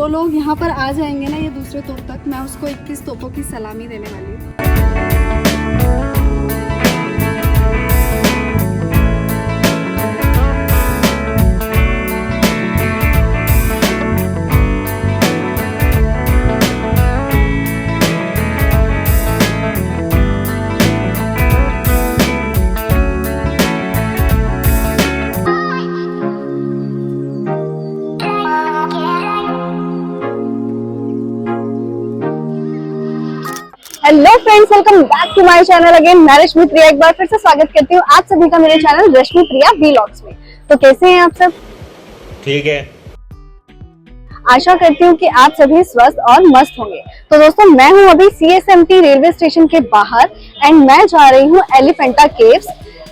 तो लोग यहाँ पर आ जाएंगे ना ये दूसरे तोप तक, मैं उसको 21 तोपों की सलामी देने वाली हूँ। Hello friends, welcome back to my channel again. मैं रश्मि प्रिया एक बार फिर से स्वागत करती हूँ आप सभी का मेरे चैनल रश्मि प्रिया व्लॉग्स में। तो कैसे हैं आप सब? ठीक है, आशा करती हूँ कि आप सभी स्वस्थ और मस्त होंगे। तो दोस्तों, मैं हूँ अभी CSMT रेलवे स्टेशन के बाहर एंड मैं जा रही हूँ Elephanta caves.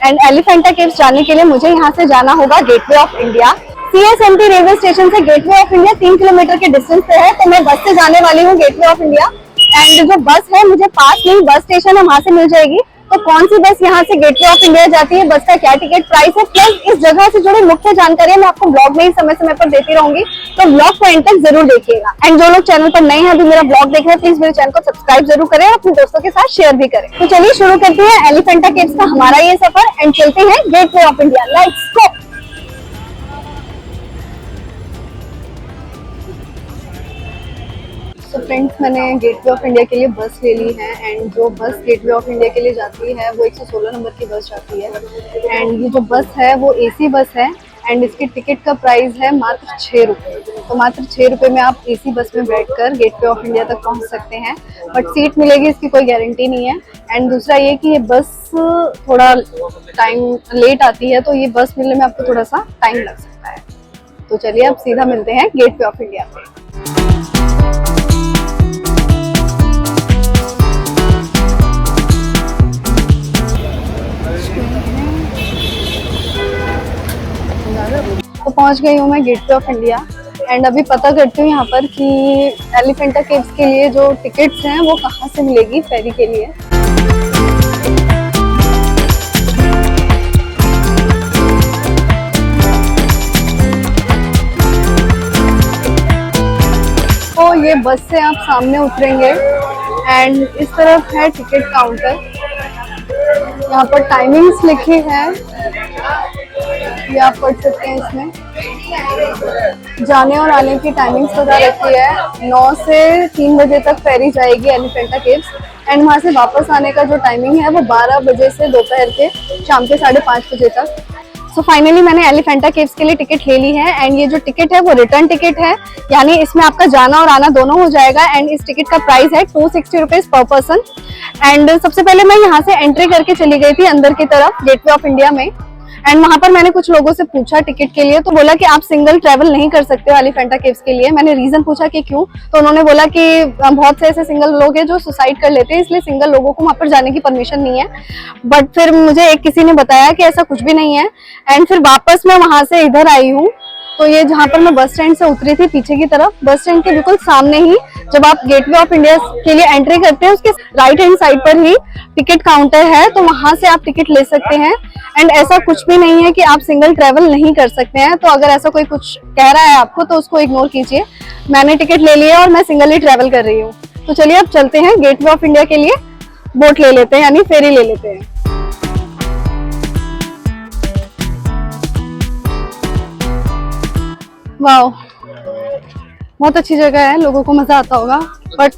And Elephanta caves जाने के लिए मुझे यहाँ से जाना होगा gateway of India. CSMT railway station से गेटवे ऑफ इंडिया 3 किलोमीटर के डिस्टेंस पे है, तो मैं बस से जाने वाली हूँ गेटवे ऑफ इंडिया। एंड जो बस है मुझे पास में ही बस स्टेशन है, वहां से मिल जाएगी। तो कौन सी बस यहाँ से गेटवे ऑफ इंडिया जाती है, बस का क्या टिकट प्राइस है, प्लस इस जगह से जुड़ी मुख्य जानकारी मैं आपको ब्लॉग में ही समय समय पर देती रहूंगी। तो ब्लॉग को एंड तक जरूर देखिएगा। एंड जो लोग चैनल पर नए हैं, अभी मेरा ब्लॉग देख रहे हैं, प्लीज मेरे चैनल को सब्सक्राइब जरूर करें और अपने दोस्तों के साथ शेयर भी करें। तो चलिए शुरू करते हैं एलिफेंटा केव्स का हमारा ये सफर एंड चलते हैं gateway of India. Let's go. तो फ्रेंड्स, मैंने गेटवे ऑफ इंडिया के लिए बस ले ली है एंड जो बस गेटवे ऑफ इंडिया के लिए जाती है वो 116 नंबर की बस जाती है। एंड ये जो बस है वो AC बस है एंड इसकी टिकट का प्राइस है मात्र 6 रुपये। तो मात्र 6 रुपये में आप AC बस में बैठकर गेटवे ऑफ इंडिया तक पहुंच सकते हैं, बट सीट मिलेगी इसकी कोई गारंटी नहीं है। एंड दूसरा ये कि ये बस थोड़ा टाइम लेट आती है, तो ये बस मिलने में आपको थोड़ा सा टाइम लग सकता है। तो चलिए अब सीधा मिलते हैं गेटवे ऑफ इंडिया पे। तो पहुंच गई हूँ मैं गेटवे ऑफ इंडिया एंड अभी पता करती हूँ यहाँ पर कि एलिफेंटा केव्स के लिए जो टिकट्स हैं वो कहाँ से मिलेगी फेरी के लिए। तो ये बस से आप सामने उतरेंगे एंड इस तरफ है टिकट काउंटर। यहाँ पर टाइमिंग्स लिखी है, ये आप पढ़ सकते हैं। इसमें जाने और आने की टाइमिंग्स बता रखी है। 9 से 3 बजे तक फेरी जाएगी एलिफेंटा केव्स एंड वहाँ से वापस आने का जो टाइमिंग है वो 12 बजे से दोपहर के शाम के 5:30 बजे तक। सो फाइनली मैंने एलिफेंटा केव्स के लिए टिकट ले ली है एंड ये जो टिकट है वो रिटर्न टिकट है, यानी इसमें आपका जाना और आना दोनों हो जाएगा। एंड इस टिकट का प्राइस है 260 रुपीज पर पर्सन। एंड सबसे पहले मैं यहाँ से एंट्री करके चली गई थी अंदर की तरफ गेटवे ऑफ इंडिया में। एंड वहां पर मैंने कुछ लोगों से पूछा टिकट के लिए, तो बोला कि आप सिंगल ट्रैवल नहीं कर सकते हो एलिफेंटा केव्स के लिए। मैंने रीजन पूछा कि क्यों, तो उन्होंने बोला कि बहुत से ऐसे सिंगल लोग हैं जो सुसाइड कर लेते हैं, इसलिए सिंगल लोगों को वहां पर जाने की परमिशन नहीं है। बट फिर मुझे एक किसी ने बताया कि ऐसा कुछ भी नहीं है। एंड फिर वापस मैं वहां से इधर आई हूँ। तो ये जहाँ पर मैं बस स्टैंड से उतरी थी पीछे की तरफ, बस स्टैंड के बिल्कुल सामने ही जब आप गेटवे ऑफ इंडिया के लिए एंट्री करते हैं उसके राइट हैंड साइड पर ही टिकट काउंटर है, तो वहां से आप टिकट ले सकते हैं। एंड ऐसा कुछ भी नहीं है कि आप सिंगल ट्रैवल नहीं कर सकते हैं। तो अगर ऐसा कोई कुछ कह रहा है आपको तो उसको इग्नोर कीजिए। मैंने टिकट ले लिया और मैं सिंगल ही ट्रैवल कर रही हूँ। तो चलिए अब चलते हैं गेटवे ऑफ इंडिया के लिए, बोट ले लेते हैं यानी फेरी ले लेते हैं। वाओ, बहुत अच्छी जगह है, लोगों को मजा आता होगा। बट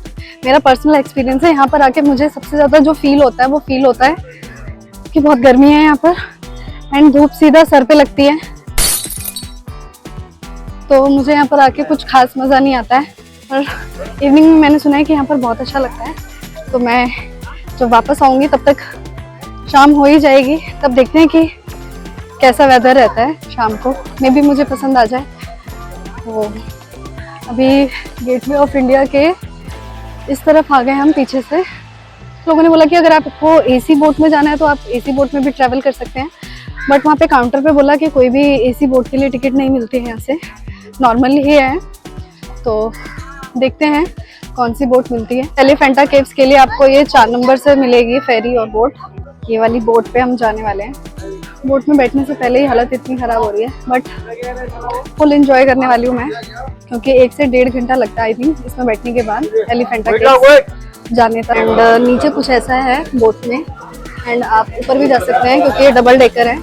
मेरा पर्सनल एक्सपीरियंस है, यहाँ पर आके मुझे सबसे ज्यादा जो फील होता है वो फील होता है कि बहुत गर्मी है यहाँ पर एंड धूप सीधा सर पे लगती है। तो मुझे यहाँ पर आके कुछ खास मजा नहीं आता है। और इवनिंग में मैंने सुना है कि यहाँ पर बहुत अच्छा लगता है। तो मैं जब वापस आऊंगी तब तक शाम हो ही जाएगी, तब देखते हैं कि कैसा वेदर रहता है शाम को, मे भी मुझे पसंद आ जाए। तो अभी गेटवे ऑफ इंडिया के इस तरफ आ गए हम पीछे से। लोगों ने बोला कि अगर आपको AC बोट में जाना है तो आप AC बोट में भी ट्रैवल कर सकते हैं, बट वहाँ पे काउंटर पे बोला कि कोई भी AC बोट के लिए टिकट नहीं मिलती है, यहाँ से नॉर्मल ही है। तो देखते हैं कौन सी बोट मिलती है। एलिफेंटा केव्स के लिए आपको ये 4 नंबर से मिलेगी फेरी और बोट। ये वाली बोट पे हम जाने वाले हैं। बोट में बैठने से पहले ही हालत इतनी ख़राब हो रही है, बट फुल एंजॉय करने वाली हूँ मैं, क्योंकि 1 से 1.5 घंटा लगता है आई थिंक इसमें बैठने के बाद एलिफेंटा केव्स जाने तक। एंड नीचे कुछ ऐसा है बोट में, एंड आप ऊपर भी जा सकते हैं क्योंकि ये डबल डेकर है।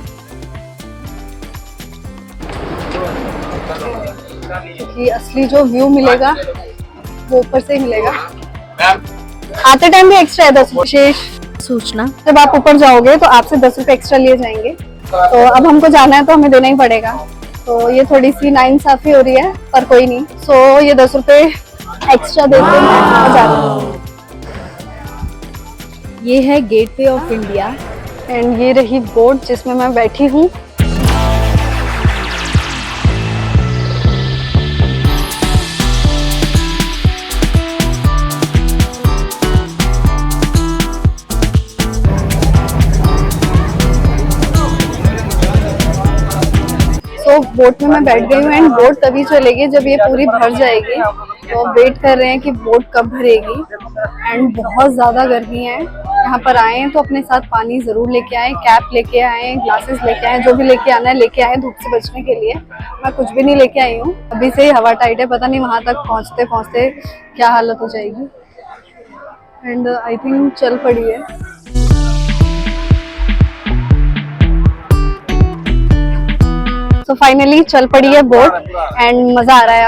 क्योंकि असली जो व्यू मिलेगा वो ऊपर से ही मिलेगा। आते टाइम भी एक्स्ट्रा है 10 विशेष सूचना, जब आप ऊपर जाओगे तो आपसे 10 रुपए एक्स्ट्रा लिए जाएंगे। तो अब हमको जाना है तो हमें देना ही पड़ेगा, तो ये थोड़ी सी नाइंसाफी हो रही है, पर कोई नहीं। सो ये 10 रुपए एक्स्ट्रा देते हैं जा रही हूँ। ये है गेटवे ऑफ इंडिया एंड ये रही बोट जिसमें मैं बैठी हूँ। तो बोट में मैं बैठ गई हूँ एंड बोट तभी चलेगी जब ये पूरी भर जाएगी। तो वेट कर रहे हैं कि बोट कब भरेगी। एंड बहुत ज़्यादा गर्मी है, यहाँ पर आए हैं तो अपने साथ पानी ज़रूर लेके आए, कैप लेके आए, ग्लासेस लेके आए, जो भी लेके आना है लेके आए धूप से बचने के लिए। मैं कुछ भी नहीं लेके आई हूँ, अभी से ही हवा टाइट है, पता नहीं वहाँ तक पहुँचते पहुँचते क्या हालत हो जाएगी। एंड आई थिंक चल पड़ी है। तो फाइनली चल पड़ी है बोट एंड मजा आ रहा है।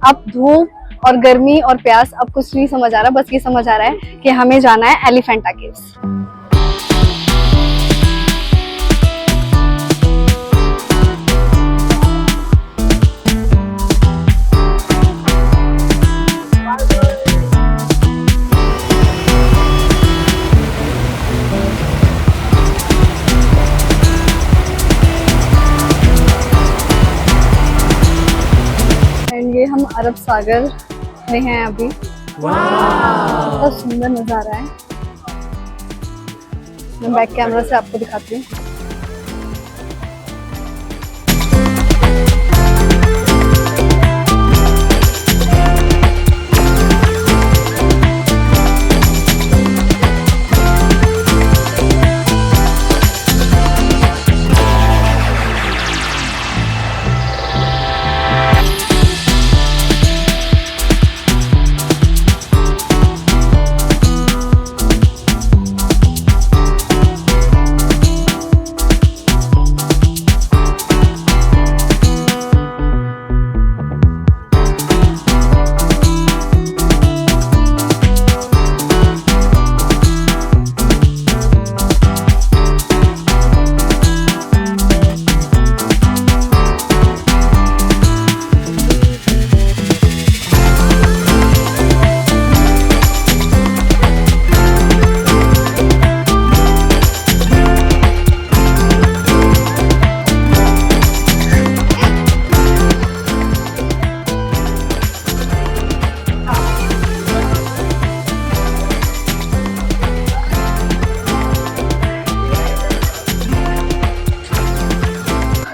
अब धूप और गर्मी और प्यास अब कुछ नहीं समझ आ रहा, बस ये समझ आ रहा है कि हमें जाना है एलिफेंटा केव्स। ये हम अरब सागर में हैं अभी। बहुत सुंदर नज़ारा है, मैं बैक कैमरा से आपको दिखाती हूँ।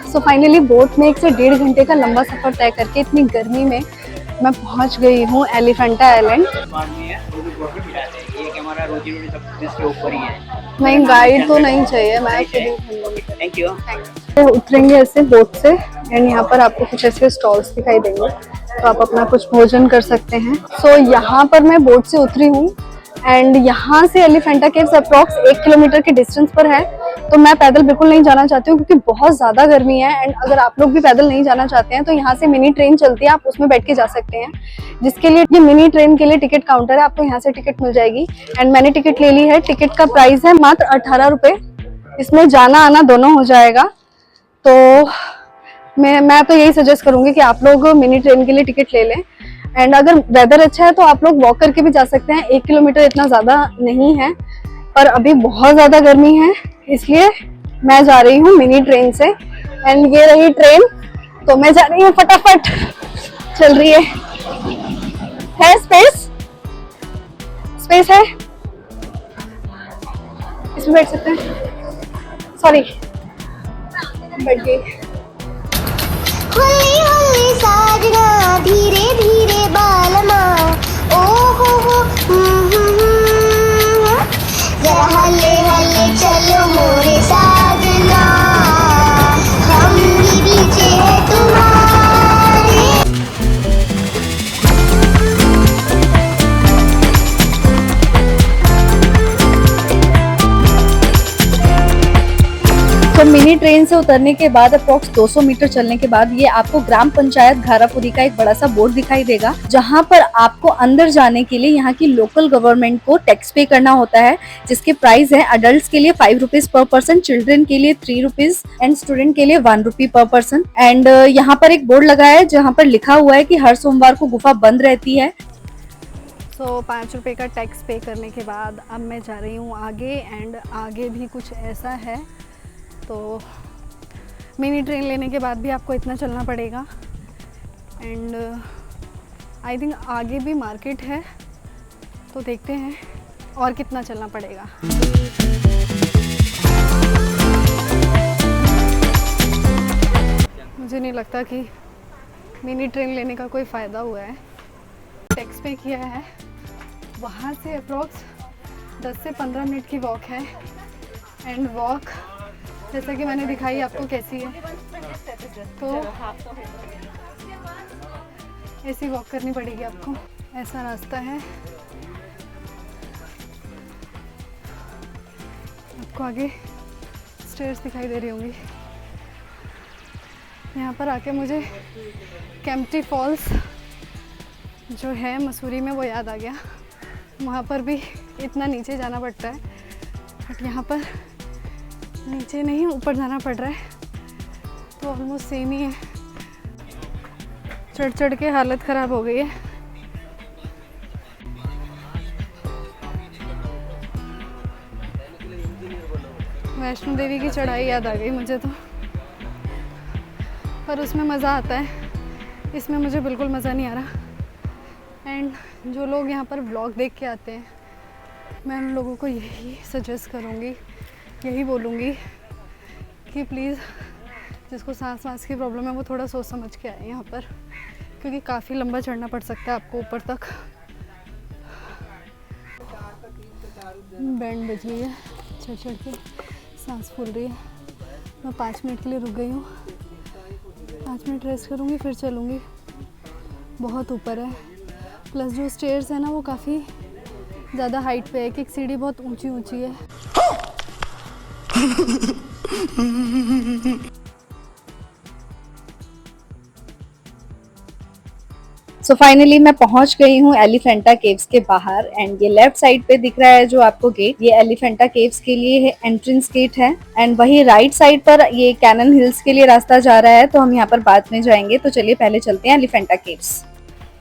तो फाइनली बोट में 1 से 1.5 घंटे का लंबा सफर तय करके इतनी गर्मी में मैं पहुंच गई हूँ एलिफेंटा आइलैंड। नहीं, गाइड तो नहीं चाहिए, मैं थैंक यू। उतरेंगे ऐसे बोट से एंड यहाँ पर आपको कुछ ऐसे स्टॉल्स दिखाई देंगे, तो आप अपना कुछ भोजन कर सकते हैं। सो यहाँ पर मैं बोट से उतरी हूँ एंड यहाँ से एलिफेंटा केव्स अप्रॉक्स 1 किलोमीटर के डिस्टेंस पर है। तो मैं पैदल बिल्कुल नहीं जाना चाहती हूँ क्योंकि बहुत ज़्यादा गर्मी है। एंड अगर आप लोग भी पैदल नहीं जाना चाहते हैं तो यहाँ से मिनी ट्रेन चलती है, आप उसमें बैठ के जा सकते हैं, जिसके लिए ये मिनी ट्रेन के लिए टिकट काउंटर है, आपको यहाँ से टिकट मिल जाएगी। एंड मैंने टिकट ले ली है, टिकट का प्राइस है मात्र 18 रुपये, इसमें जाना आना दोनों हो जाएगा। तो मैं तो यही सजेस्ट करूँगी कि आप लोग मिनी ट्रेन के लिए टिकट ले लें। एंड अगर वेदर अच्छा है तो आप लोग वॉक करके भी जा सकते हैं, 1 किलोमीटर इतना ज़्यादा नहीं है, पर अभी बहुत ज़्यादा गर्मी है इसलिए मैं जा रही हूँ मिनी ट्रेन से। एंड ये रही ट्रेन, तो मैं जा रही हूँ, फटाफट चल रही है स्पेस है, इसमें बैठ सकते हैं, सॉरी बैठ गई। हुल्ली हुल्ली साजना धीरे धीरे बालमा ओ हो जरा हल्ले हल्ले चलो मोरे साजना। तो मिनी ट्रेन से उतरने के बाद अप्रोक्स 200 मीटर चलने के बाद ये आपको ग्राम पंचायत घारापुरी का एक बड़ा सा बोर्ड दिखाई देगा, जहाँ पर आपको अंदर जाने के लिए यहाँ की लोकल गवर्नमेंट को टैक्स पे करना होता है, जिसके प्राइस है अडल्ट के लिए 5 रुपीज पर पर्सन, चिल्ड्रन के लिए 3 रुपीज एंड स्टूडेंट के लिए 1 रुपी पर पर्सन। एंड यहाँ पर एक बोर्ड लगा है जहाँ पर लिखा हुआ है कि हर सोमवार को गुफा बंद रहती है। तो 5 रुपये का टैक्स पे करने के बाद अब मैं जा रही हूँ आगे, एंड आगे भी कुछ ऐसा है। तो मिनी ट्रेन लेने के बाद भी आपको इतना चलना पड़ेगा, एंड आई थिंक आगे भी मार्केट है, तो देखते हैं और कितना चलना पड़ेगा। मुझे नहीं लगता कि मिनी ट्रेन लेने का कोई फ़ायदा हुआ है। टैक्स पे किया है, वहाँ से अप्रोक्स 10 से 15 मिनट की वॉक है, एंड वॉक जैसा कि मैंने दिखाई आपको कैसी है, तो ऐसी वॉक करनी पड़ेगी आपको। ऐसा रास्ता है, आपको आगे स्टेयर्स दिखाई दे रही होंगी। यहाँ पर आके मुझे केम्प्टी फॉल्स जो है मसूरी में वो याद आ गया। वहाँ पर भी इतना नीचे जाना पड़ता है, बट यहाँ पर नीचे नहीं ऊपर जाना पड़ रहा है, तो ऑलमोस्ट सेम ही है। चढ़ चढ़ के हालत ख़राब हो गई है। वैष्णो देवी की चढ़ाई याद आ गई मुझे तो, पर उसमें मज़ा आता है, इसमें मुझे बिल्कुल मज़ा नहीं आ रहा। एंड जो लोग यहाँ पर व्लॉग देख के आते हैं, मैं उन लोगों को यही सजेस्ट करूँगी, यही बोलूँगी कि प्लीज़ जिसको सांस की प्रॉब्लम है वो थोड़ा सोच समझ के आए यहाँ पर, क्योंकि काफ़ी लंबा चढ़ना पड़ सकता है आपको ऊपर तक। बैंड बज गई है, चढ़ चढ़ के सांस फूल रही है। मैं 5 मिनट के लिए रुक गई हूँ, 5 मिनट रेस्ट करूँगी फिर चलूँगी। बहुत ऊपर है, प्लस जो स्टेयर्स है ना वो काफ़ी ज़्यादा हाइट पे है, एक सीढ़ी बहुत ऊंची ऊंची है। सो फाइनली मैं पहुंच गई हूँ एलिफेंटा केव्स के बाहर, एंड ये लेफ्ट साइड पे दिख रहा है जो आपको गेट, ये एलिफेंटा केव्स के लिए एंट्रेंस गेट है। एंड वही राइट साइड पर ये कैनन हिल्स के लिए रास्ता जा रहा है, तो हम यहाँ पर बाद में जाएंगे। तो चलिए पहले चलते हैं एलिफेंटा केव्स।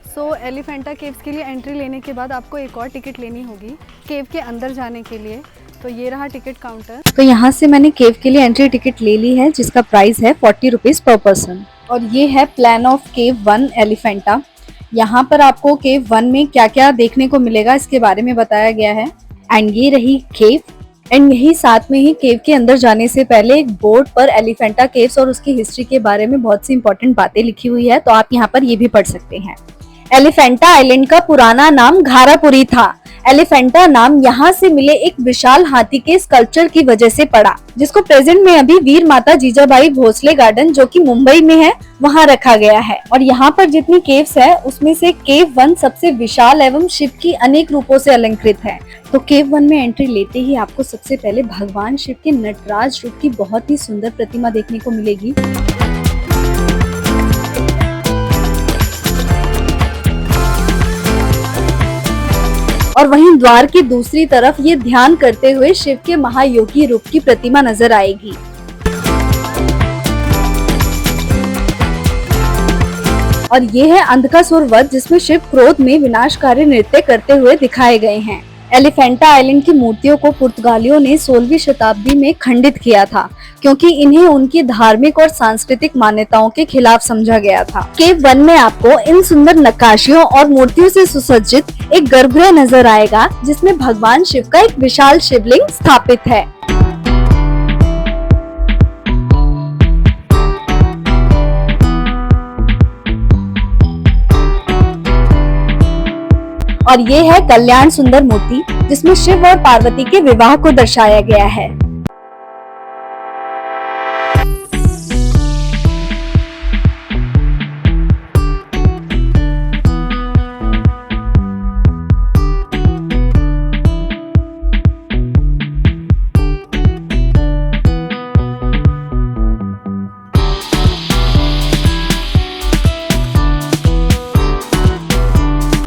सो एलिफेंटा केव्स के लिए एंट्री लेने के बाद आपको एक और टिकट लेनी होगी केव के अंदर जाने के लिए। तो ये रहा टिकट काउंटर। तो यहाँ से मैंने केव के लिए एंट्री टिकट ले ली है, जिसका प्राइस है 40 रुपीज पर पर्सन। और ये है प्लान ऑफ केव 1 एलिफेंटा। यहाँ पर आपको केव 1 में क्या क्या देखने को मिलेगा इसके बारे में बताया गया है। एंड ये रही केव, एंड यही साथ में ही केव के अंदर जाने से पहले एक बोर्ड पर एलिफेंटा केव्स और उसकी हिस्ट्री के बारे में बहुत सी इंपॉर्टेंट बातें लिखी हुई है, तो आप यहाँ पर ये भी पढ़ सकते हैं। एलिफेंटा आइलैंड का पुराना नाम घारापुरी था। एलिफेंटा नाम यहाँ से मिले एक विशाल हाथी के स्कल्पचर की वजह से पड़ा, जिसको प्रेजेंट में अभी वीर माता जीजाबाई भोसले गार्डन जो कि मुंबई में है वहाँ रखा गया है। और यहाँ पर जितनी केव्स है उसमें से केव 1 सबसे विशाल एवं शिव की अनेक रूपों से अलंकृत है। तो केव 1 में एंट्री लेते ही आपको सबसे पहले भगवान शिव के नटराज रूप की बहुत ही सुंदर प्रतिमा देखने को मिलेगी। और वहीं द्वार की दूसरी तरफ ये ध्यान करते हुए शिव के महायोगी रूप की प्रतिमा नजर आएगी। और ये है अंधकासुर वध, जिसमें शिव क्रोध में विनाशकारी नृत्य करते हुए दिखाए गए हैं। एलिफेंटा आइलैंड की मूर्तियों को पुर्तगालियों ने 16वीं शताब्दी में खंडित किया था, क्योंकि इन्हें उनकी धार्मिक और सांस्कृतिक मान्यताओं के खिलाफ समझा गया था। केव 1 में आपको इन सुंदर नक्काशियों और मूर्तियों से सुसज्जित एक गर्भगृह नजर आएगा, जिसमें भगवान शिव का एक विशाल शिवलिंग स्थापित है। और ये है कल्याण सुंदर मूर्ति, जिसमें शिव और पार्वती के विवाह को दर्शाया गया है।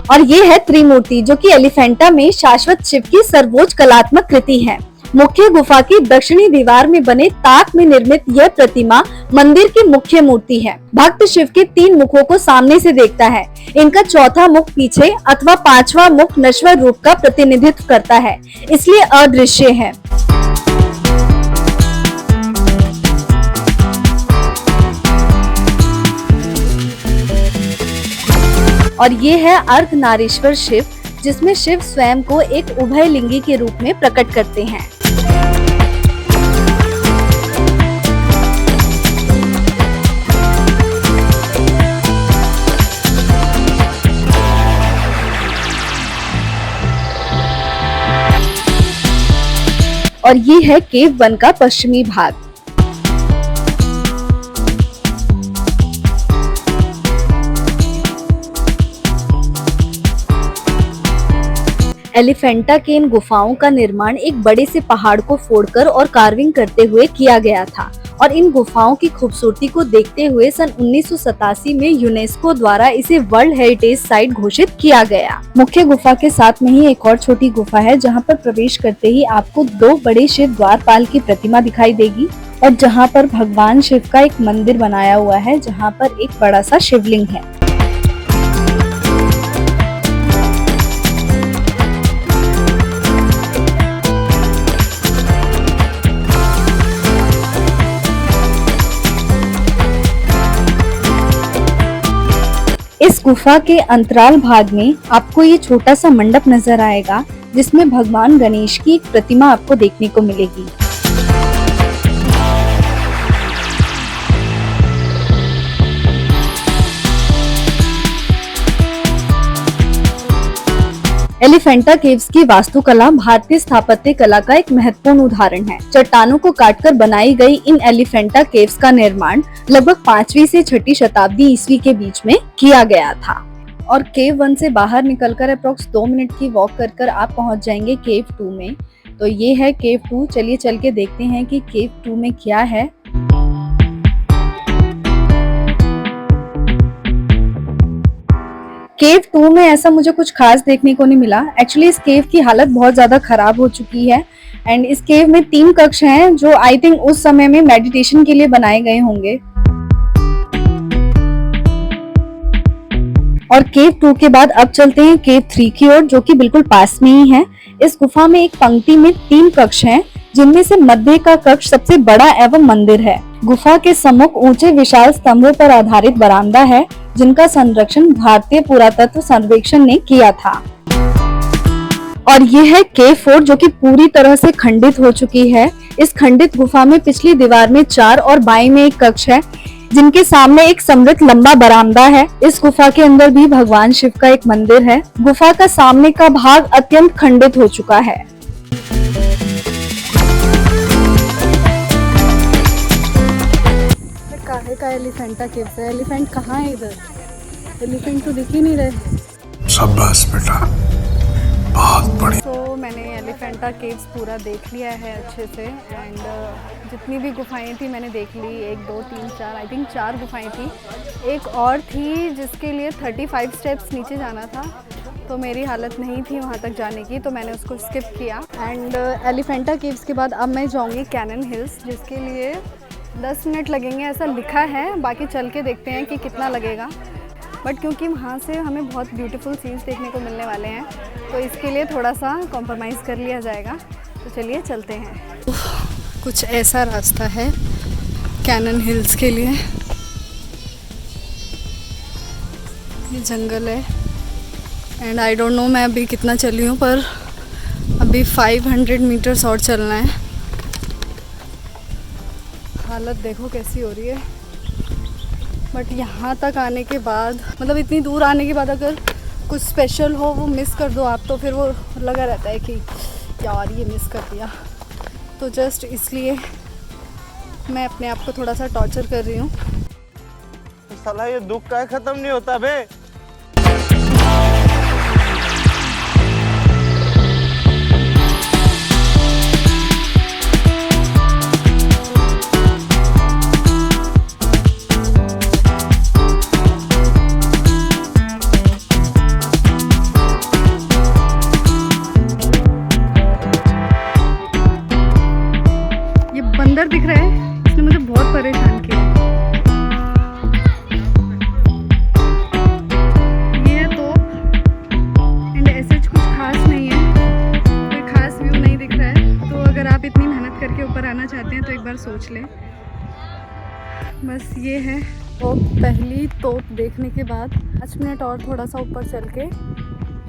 और ये है त्रिमूर्ति, जो कि एलिफेंटा में शाश्वत शिव की सर्वोच्च कलात्मक कृति है। मुख्य गुफा की दक्षिणी दीवार में बने ताक में निर्मित यह प्रतिमा मंदिर की मुख्य मूर्ति है। भक्त शिव के 3 मुखों को सामने से देखता है। इनका चौथा मुख पीछे अथवा 5वां मुख नश्वर रूप का प्रतिनिधित्व करता है, इसलिए अदृश्य है। और ये है अर्धनारीश्वर शिव, जिसमें शिव स्वयं को एक उभयलिंगी के रूप में प्रकट करते हैं। और ये है केव 1 का पश्चिमी भाग। एलिफेंटा के इन गुफाओं का निर्माण एक बड़े से पहाड़ को फोड़कर और कार्विंग करते हुए किया गया था, और इन गुफाओं की खूबसूरती को देखते हुए सन 1987 में यूनेस्को द्वारा इसे वर्ल्ड हेरिटेज साइट घोषित किया गया। मुख्य गुफा के साथ में ही एक और छोटी गुफा है, जहां पर प्रवेश करते ही आपको 2 बड़े शिव द्वारपाल की प्रतिमा दिखाई देगी, और जहां पर भगवान शिव का एक मंदिर बनाया हुआ है, जहां पर एक बड़ा सा शिवलिंग है। इस गुफा के अंतराल भाग में आपको ये छोटा सा मंडप नजर आएगा, जिसमें भगवान गणेश की एक प्रतिमा आपको देखने को मिलेगी। एलिफेंटा केव्स की वास्तुकला भारतीय स्थापत्य कला का एक महत्वपूर्ण उदाहरण है। चट्टानों को काटकर बनाई गई इन एलिफेंटा केव्स का निर्माण लगभग 5वीं से 6ठी शताब्दी ईस्वी के बीच में किया गया था। और केव 1 से बाहर निकलकर अप्रोक्स 2 मिनट की वॉक कर आप पहुंच जाएंगे केव 2 में। तो ये है केव 2। चलिए चल के देखते हैं कि केव 2 में क्या है। केव 2 में ऐसा मुझे कुछ खास देखने को नहीं मिला। एक्चुअली इस केव की हालत बहुत ज्यादा खराब हो चुकी है, एंड इस केव में 3 कक्ष हैं, जो आई थिंक उस समय में मेडिटेशन के लिए बनाए गए होंगे। और केव 2 के बाद अब चलते हैं केव 3 की ओर, जो कि बिल्कुल पास में ही है। इस गुफा में एक पंक्ति में 3 कक्ष हैं, जिनमें से मध्य का कक्ष सबसे बड़ा एवं मंदिर है। गुफा के सम्मुख ऊंचे विशाल स्तंभों पर आधारित बरामदा है, जिनका संरक्षण भारतीय पुरातत्व सर्वेक्षण ने किया था। और ये है केव 4, जो कि पूरी तरह से खंडित हो चुकी है। इस खंडित गुफा में पिछली दीवार में 4 और बाईं में 1 कक्ष है, जिनके सामने एक समृद्ध लंबा बरामदा है। इस गुफा के अंदर भी भगवान शिव का एक मंदिर है। गुफा का सामने का भाग अत्यंत खंडित हो चुका है। काहे का एलिफेंटा केव्स है? एलिफेंट कहाँ है इधर? एलिफेंट तो दिख ही नहीं रहे। शाबाश बेटा, बहुत बढ़िया। तो मैंने एलिफेंटा केव्स पूरा देख लिया है अच्छे से, एंड जितनी भी गुफाएं थी मैंने देख ली। 1 2 3 4 आई थिंक 4 गुफाएं थी। एक और थी जिसके लिए 35 स्टेप्स नीचे जाना था, तो मेरी हालत नहीं थी वहाँ तक जाने की, तो मैंने उसको स्किप किया। एंड एलिफेंटा केव्स के बाद अब मैं जाऊँगी कैनन हिल्स, जिसके लिए 10 मिनट लगेंगे ऐसा लिखा है। बाकी चल के देखते हैं कि कितना लगेगा, बट क्योंकि वहाँ से हमें बहुत ब्यूटीफुल सीन्स देखने को मिलने वाले हैं, तो इसके लिए थोड़ा सा कॉम्प्रोमाइज़ कर लिया जाएगा। तो चलिए चलते हैं। कुछ ऐसा रास्ता है कैनन हिल्स के लिए। ये जंगल है, एंड आई डोंट नो मैं अभी कितना चली हूँ, पर अभी 500 मीटर्स और चलना है। हालत देखो कैसी हो रही है। बट यहाँ तक आने के बाद, मतलब इतनी दूर आने के बाद अगर कुछ स्पेशल हो वो मिस कर दो आप, तो फिर वो लगा रहता है कि यार ये मिस कर दिया। तो जस्ट इसलिए मैं अपने आप को थोड़ा सा टॉर्चर कर रही हूँ। साला ये दुख का खत्म नहीं होता बे। सोच लें। बस ये है। तो पहली तोप देखने के बाद 5 मिनट और थोड़ा सा ऊपर चल के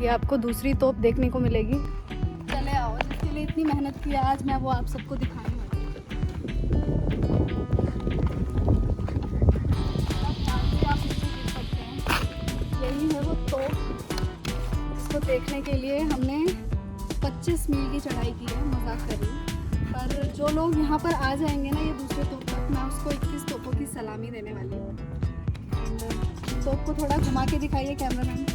ये आपको दूसरी तोप देखने को मिलेगी। चले आओ, जिसके लिए इतनी मेहनत की आज मैं वो आप सबको दिखाऊंगी। यही है वो तोप जिसको देखने के लिए हमने 25 मील की चढ़ाई की है। मजाक कर रही हूँ, पर जो लोग यहाँ पर आ जाएंगे ना ये दूसरे तोप तक, मैं उसको 21 तोपों की सलामी देने वाली हूँ। तोप को थोड़ा घुमा के दिखाइए कैमरामैन।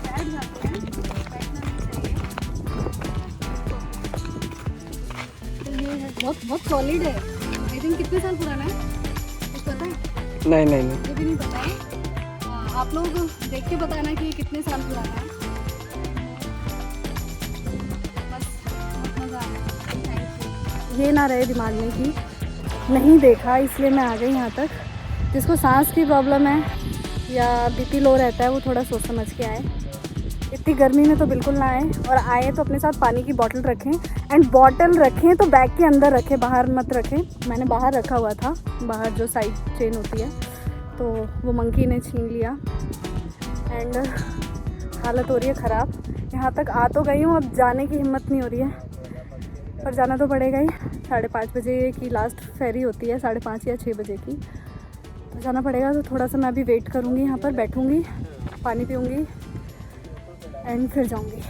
बैठ जाते हैं, बैठना नहीं चाहिए। तो ये है बहुत सॉलिड है। आई थिंक कितने साल पुराना है कुछ पता है? नहीं मुझे भी नहीं पता है। आप लोग देख के बताना कि ये कितने साल पुराना है। बस बहुत मज़ा आया। Thank you. ये ना रहे दिमाग में कि नहीं देखा इसलिए मैं आ गई यहाँ तक। जिसको सांस की प्रॉब्लम है या बीपी लो रहता है वो थोड़ा सोच समझ के आए। इतनी गर्मी में तो बिल्कुल ना आए, और आए तो अपने साथ पानी की बोतल रखें। एंड बोतल रखें तो बैग के अंदर रखें, बाहर मत रखें। मैंने बाहर रखा हुआ था, बाहर जो साइड चेन होती है, तो वो मंकी ने छीन लिया। एंड हालत हो रही है ख़राब। यहाँ तक आ तो गई हूँ, अब जाने की हिम्मत नहीं हो रही है, पर जाना तो पड़ेगा ही। 5:30 बजे की लास्ट फेरी होती है, 5:30 या 6 बजे की, तो जाना पड़ेगा। तो थोड़ा सा मैं अभी वेट करूँगी, यहाँ पर बैठूँगी, पानी पीऊँगी एंड फिर जाऊँगी।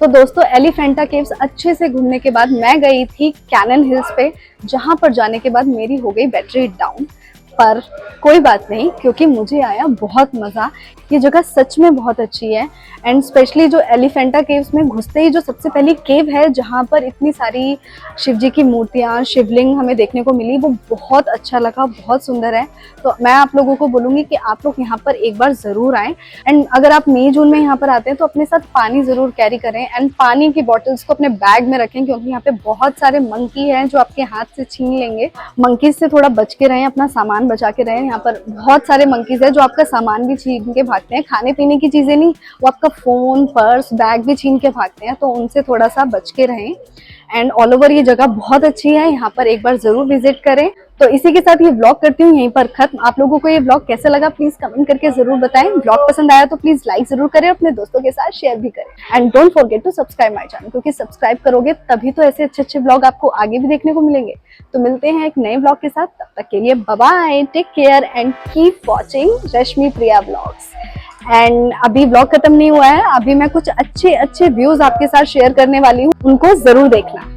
तो दोस्तों एलिफेंटा केव्स अच्छे से घूमने के बाद मैं गई थी कैनन हिल्स पे, जहाँ पर जाने के बाद मेरी हो गई बैटरी डाउन। पर कोई बात नहीं, क्योंकि मुझे आया बहुत मज़ा। ये जगह सच में बहुत अच्छी है। एंड स्पेशली जो एलिफेंटा केव्स में घुसते ही जो सबसे पहली केव है जहाँ पर इतनी सारी शिव जी की मूर्तियाँ, शिवलिंग हमें देखने को मिली, वो बहुत अच्छा लगा, बहुत सुंदर है। तो मैं आप लोगों को बोलूँगी कि आप लोग यहाँ पर एक बार ज़रूर आएँ। एंड अगर आप मई जून में यहाँ पर आते हैं तो अपने साथ पानी ज़रूर कैरी करें। एंड पानी की बॉटल्स को अपने बैग में रखें, क्योंकि यहाँ पे बहुत सारे मंकी हैं जो आपके हाथ से छीन लेंगे। मंकीज से थोड़ा बच के रहें, अपना सामान बचा के रहें। यहाँ पर बहुत सारे मंकीज हैं जो आपका सामान भी छीन के भागते हैं, खाने पीने की चीज़ें नहीं, वो आपका फ़ोन, पर्स, बैग भी छीन के भागते हैं, तो उनसे थोड़ा सा बच के रहें। एंड ऑल ओवर ये जगह बहुत अच्छी है, यहाँ पर एक बार ज़रूर विजिट करें। तो इसी के साथ ये व्लॉग करती हूँ यहीं पर खत्म। आप लोगों को ये व्लॉग कैसा लगा प्लीज़ कमेंट करके ज़रूर बताएं। व्लॉग पसंद आया तो प्लीज़ लाइक ज़रूर करें, अपने दोस्तों के साथ शेयर भी करें। And don't forget to subscribe my channel, क्योंकि सब्सक्राइब करोगे तभी तो ऐसे अच्छे अच्छे व्लॉग आपको आगे भी देखने को मिलेंगे। तो मिलते हैं एक नए व्लॉग के साथ, तब तक के लिए bye bye, take care and keep watching Rashmi Priya vlogs. एंड अभी व्लॉग खत्म नहीं हुआ है, अभी मैं कुछ अच्छे अच्छे व्यूज आपके साथ शेयर करने वाली हूँ, उनको जरूर देखना।